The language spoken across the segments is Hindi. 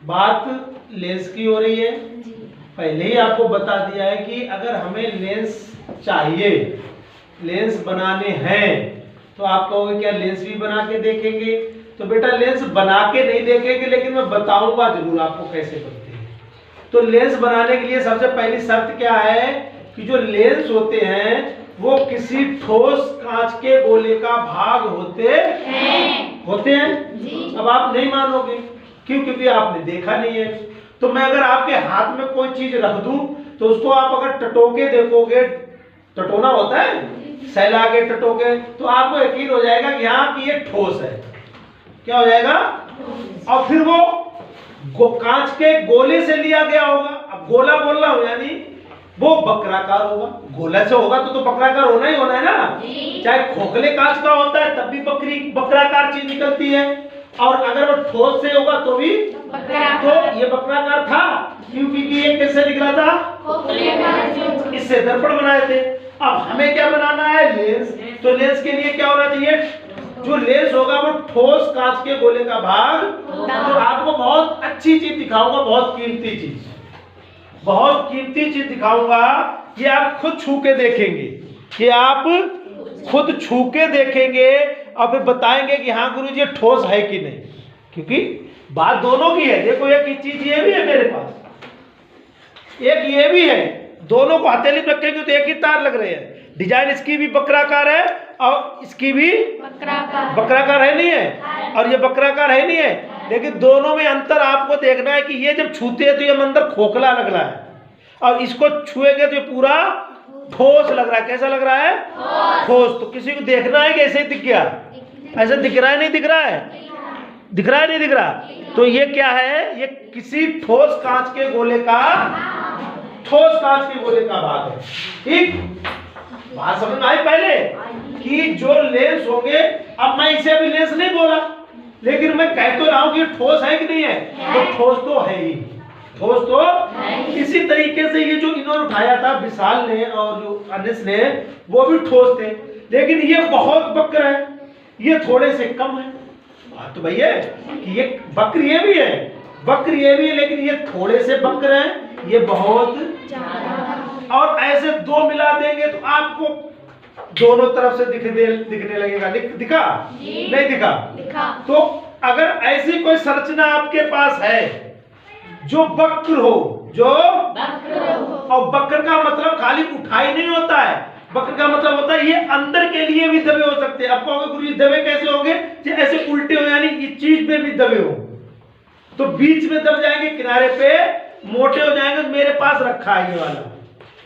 बात लेंस की हो रही है। पहले ही आपको बता दिया है कि अगर हमें लेंस चाहिए, लेंस बनाने हैं, तो आप कहोगे क्या लेंस भी बना के देखेंगे? तो बेटा लेंस बना के नहीं देखेंगे, लेकिन मैं बताऊंगा जरूर आपको कैसे बनते हैं। तो लेंस बनाने के लिए सबसे पहली शर्त क्या है कि जो लेंस होते हैं वो किसी ठोस कांच के गोले का भाग होते हैं जी। अब आप नहीं मानोगे, क्यों? क्योंकि आपने देखा नहीं है। तो मैं अगर आपके हाथ में कोई चीज रख दूं तो उसको आप अगर टटोके देखोगे, टटोना होता है, सहला के टटोके, तो आपको यकीन हो जाएगा कि हाँ कि ये ठोस है। क्या हो जाएगा? और फिर वो कांच के गोले से लिया गया होगा। अब गोला बोल रहा हूं यानी वो वक्राकार होगा। गोला से होगा तो वक्राकार होना ही होना है ना। चाहे खोखले कांच का होता है तब भी वक्राकार चीज निकलती है, और अगर वो ठोस से होगा तो भी तो ये वक्राकार था। क्योंकि ये कैसे दिख रहा था? खोखले कांच। इससे दर्पण बनाए थे। अब हमें क्या बनाना है? लेंस। तो लेंस के लिए क्या होना चाहिए? जो लेंस होगा वो ठोस कांच के गोले का भाग। तो आपको बहुत अच्छी चीज दिखाऊंगा, बहुत कीमती चीज, बहुत कीमती चीज दिखाऊंगा। ये आप खुद छू के देखेंगे, कि आप खुद छू के देखेंगे और फिर बताएंगे कि हाँ गुरुजी ये ठोस है कि नहीं। क्योंकि बात दोनों की है। देखो एक चीज ये भी है मेरे पास, एक ये भी है, दोनों को हथेली में रखेंगे तो एक ही तार लग रहे हैं। डिजाइन इसकी भी वक्राकार है और इसकी भी वक्राकार है, नहीं है? और ये वक्राकार है, नहीं है? लेकिन दोनों में अंतर आपको देखना है कि ये जब छूते हैं तो ये अंदर खोखला लग रहा है, और इसको छुएंगे तो ये पूरा ठोस लग रहा है। कैसा लग रहा है? ठोस। तो किसी को देखना है कि ऐसे दिख गया, ऐसे दिख रहा है, नहीं दिख रहा है? दिख रहा है, नहीं दिख रहा? तो ये क्या है? ये किसी ठोस कांच के गोले का, ठोस कांच के गोले का भाग है। ठीक, बात समझ में आई पहले कि जो लेंस होंगे, अब मैं इसे अभी लेंस नहीं बोला, लेकिन मैं कह तो रहा हूं कि ठोस है कि नहीं है? तो ठोस तो है ही, ठोस तो इसी तरीके से ये जो इन्होंने उठाया था विशाल ने और जो अनिस ने, वो भी ठोस थे, लेकिन ये बहुत वक्र है, ये थोड़े से कम है। बात तो भैया कि ये वक्र ये भी है, वक्र ये भी है, लेकिन ये थोड़े से वक्र हैं, ये बहुत ज्यादा। और ऐसे दो मिला देंगे तो आपको दोनों तरफ से दिखने लगेगा। दिखा? नहीं दिखा? तो अगर ऐसी कोई संरचना आपके पास है जो वक्र हो, जो और वक्र का मतलब खाली उठाई नहीं होता है, वक्र का मतलब होता है ये अंदर के लिए भी दबे हो सकते हैं। आपको अगर गुरुजी दबे कैसे होंगे? ऐसे उल्टे हो, यानी इस चीज में भी दबे हो, तो बीच में दब जाएंगे, किनारे पे मोटे हो जाएंगे। मेरे पास रखा है ये वाला,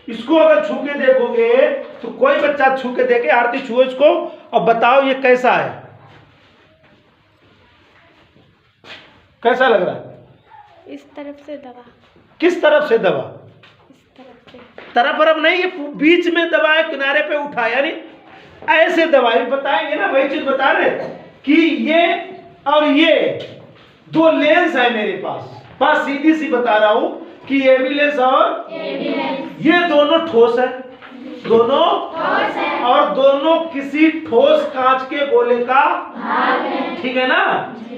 इसको अगर छू के देखोगे तो कोई बच्चा छू के देखे, आरती छुओ इसको और बताओ ये कैसा है, कैसा लग रहा है? इस तरफ से दबा। किस तरफ से दबा? इस तरफ से। तरफ तरफ नहीं, ये बीच में दबा है, किनारे पे उठा, यानी ऐसे दबाई। बताएंगे ना, वही चीज बता रहे कि ये और ये दो लेंस है मेरे पास। बस सीधी सी बता रहा हूं कि ये भी लेंस और ये दोनों ठोस है, दोनों ठोस है, और दोनों किसी ठोस कांच के गोले का भाग है। ठीक है ना?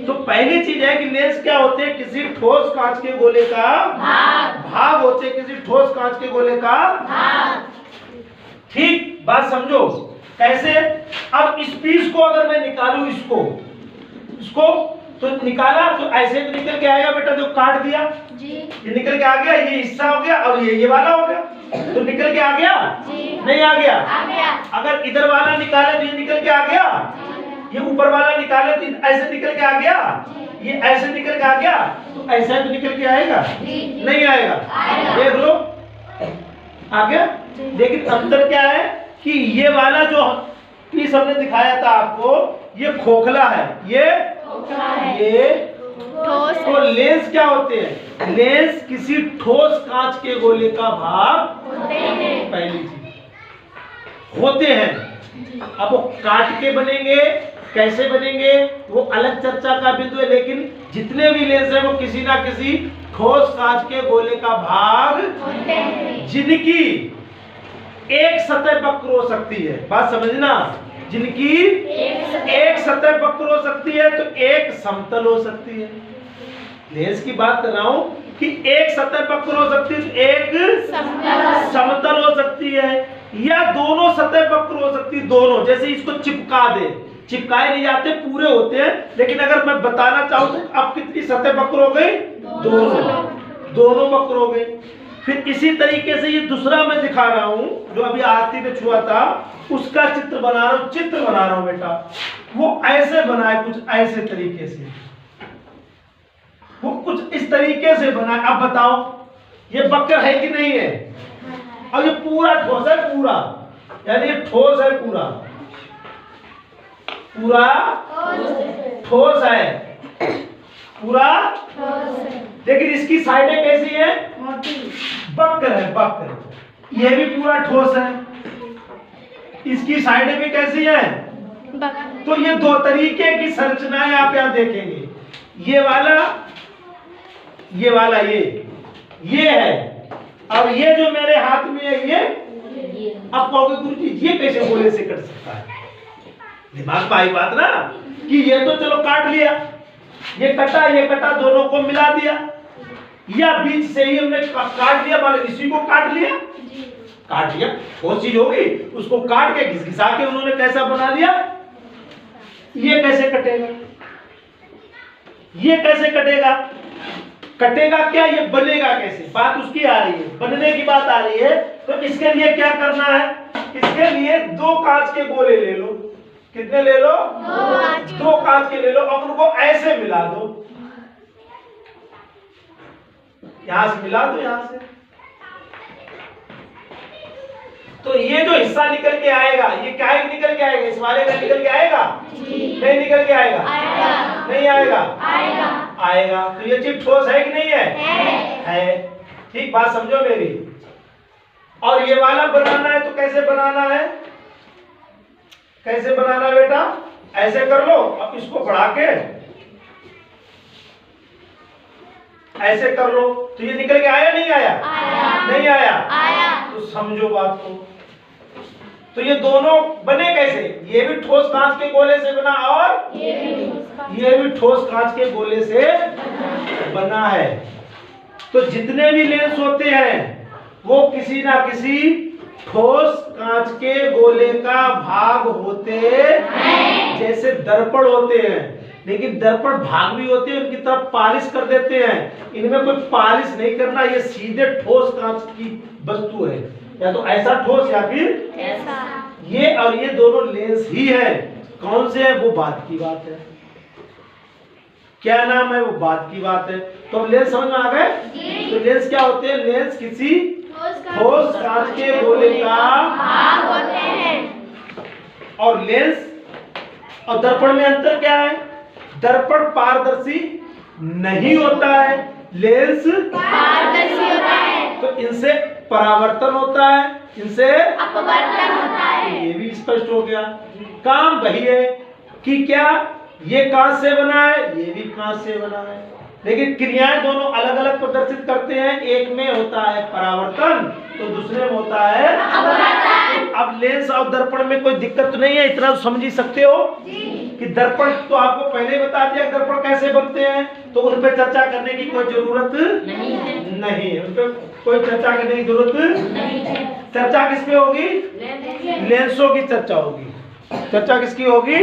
तो पहली चीज है कि लेंस क्या होते हैं? किसी ठोस कांच के गोले का भाग होते हैं, किसी ठोस कांच के गोले का भाग। ठीक, बात समझो कैसे? अब इस पीस को अगर मैं निकालूं, इसको तो निकाला तो ऐसे तो निकल के आएगा बेटा, जो काट दिया जी, ये निकल के आ गया, ये हिस्सा हो गया और ये वाला हो गया, तो निकल के आ गया जी। नहीं आ गया? आ गया। अगर इधर वाला निकाले तो ये निकल के आ गया, ये ऊपर वाला निकाले तो ऐसे निकल के आ गया, ये ऐसे निकल के आ गया, तो ऐसा तो निकल के आएगा? नहीं आएगा। देख लो आ गया। लेकिन अंतर क्या है कि ये वाला जो पीस हमने दिखाया था आपको, ये खोखला है, ये ठोस। तो लेंस क्या होते हैं? लेंस किसी ठोस कांच के गोले का भाग होते हैं। पहली चीज होते हैं। अब वो काट के बनेंगे, कैसे बनेंगे वो अलग चर्चा का बिंदु है, लेकिन जितने भी लेंस है वो किसी ना किसी ठोस कांच के गोले का भाग होते हैं, जिनकी एक सतह वक्र हो सकती है। बात समझना, जिनकी एक सतह वक्र हो सकती है तो एक समतल हो सकती है। लेंस की बात कर रहा हूं कि एक सतह वक्र हो सकती है, एक समतल हो सकती है, या दोनों सतह वक्र हो सकती है, दोनों। जैसे इसको चिपका दे, चिपकाए नहीं जाते, पूरे होते हैं, लेकिन अगर मैं बताना चाहूं तो अब कितनी सतह वक्र हो गई? दोनों वक्र हो गए। फिर इसी तरीके से ये दूसरा मैं दिखा रहा हूं जो अभी आरती में छुआ था, उसका चित्र बना रहा हूं बेटा। वो ऐसे बना है, कुछ ऐसे तरीके से, वो कुछ इस तरीके से बना है। अब बताओ ये वक्र है कि नहीं है? और ये पूरा ठोस है, पूरा, यानी ये ठोस है, पूरा ठोस है, पूरा। लेकिन इसकी साइडें कैसी है? वक्र है, वक्र। ये भी पूरा ठोस है, इसकी साइडें भी कैसी है? तो ये दो तरीके की संरचनाएं आप यहां देखेंगे। ये वाला ये है, और ये जो मेरे हाथ में है ये। अब कहोगे गुरुजी ये कैसे गोले से कट सकता है? दिमाग में आई बात ना कि ये तो चलो काट लिया, ये कटा, दोनों को मिला दिया, या बीच से ही हमने काट दिया, मान इसी को काट लिया, वो चीज होगी, उसको काट के घिसा के उन्होंने कैसा बना दिया। ये कैसे कटेगा? ये कैसे कटेगा? कटेगा क्या? ये बनेगा कैसे? बात उसकी आ रही है, बनने की बात आ रही है। तो इसके लिए क्या करना है? इसके लिए दो कांच के गोले ले लो। कितने ले लो? दो कांच के ले लो, और उनको ऐसे मिला दो, यहां से मिला दो, यहां से। तो ये जो हिस्सा निकल के आएगा, ये क्या निकल के आएगा? इस वाले का निकल के आएगा? नहीं निकल के आएगा? नहीं आएगा? आएगा। तो ये चीज ठोस है कि नहीं है? ठीक बात समझो मेरी। और ये वाला बनाना है तो कैसे बनाना है? कैसे बनाना है बेटा? ऐसे कर लो, अब इसको बढ़ा के ऐसे कर लो, तो ये निकल के आया नहीं आया? नहीं आया। तो समझो बात को। तो ये दोनों बने कैसे? ये भी ठोस कांच के गोले से बना, और ये भी ठोस कांच के गोले से बना है। तो जितने भी लेंस होते हैं वो किसी ना किसी ठोस कांच के गोले का भाग होते हैं। जैसे दर्पण होते हैं, लेकिन दर्पण भाग भी होते हैं, उनकी तरफ पालिश कर देते हैं। इनमें कोई पालिश नहीं करना, ये सीधे ठोस कांच की वस्तु है, या तो ऐसा ठोस या फिर ऐसा। ये और ये दोनों लेंस ही है। कौन से है वो बात की बात है, क्या नाम है वो बात की बात है। तो लेंस समझ में आ गए? तो लेंस क्या होते हैं? लेंस किसी ठोस कांच के गोले का भाग होते हैं। और लेंस और दर्पण में अंतर क्या है? दर्पण पारदर्शी नहीं होता है, लेंस पारदर्शी होता है। तो इनसे परावर्तन होता है, इनसे अपवर्तन होता है। ये भी स्पष्ट हो गया। काम वही है कि क्या ये कांच से बना है, ये भी कांच से बना है, लेकिन क्रियाएं दोनों अलग अलग प्रदर्शित करते हैं। एक में होता है परावर्तन, तो दूसरे में होता है अपवर्तन। अब लेंस और दर्पण में कोई दिक्कत तो नहीं है, इतना तो समझ ही सकते हो कि दर्पण तो आपको पहले ही बता दिया दर्पण कैसे बनते हैं, तो उन पर चर्चा करने की कोई जरूरत नहीं है। उन पर कोई चर्चा करने की जरूरत नहीं है। चर्चा किस पे होगी? लेंसों की चर्चा होगी। चर्चा किसकी होगी?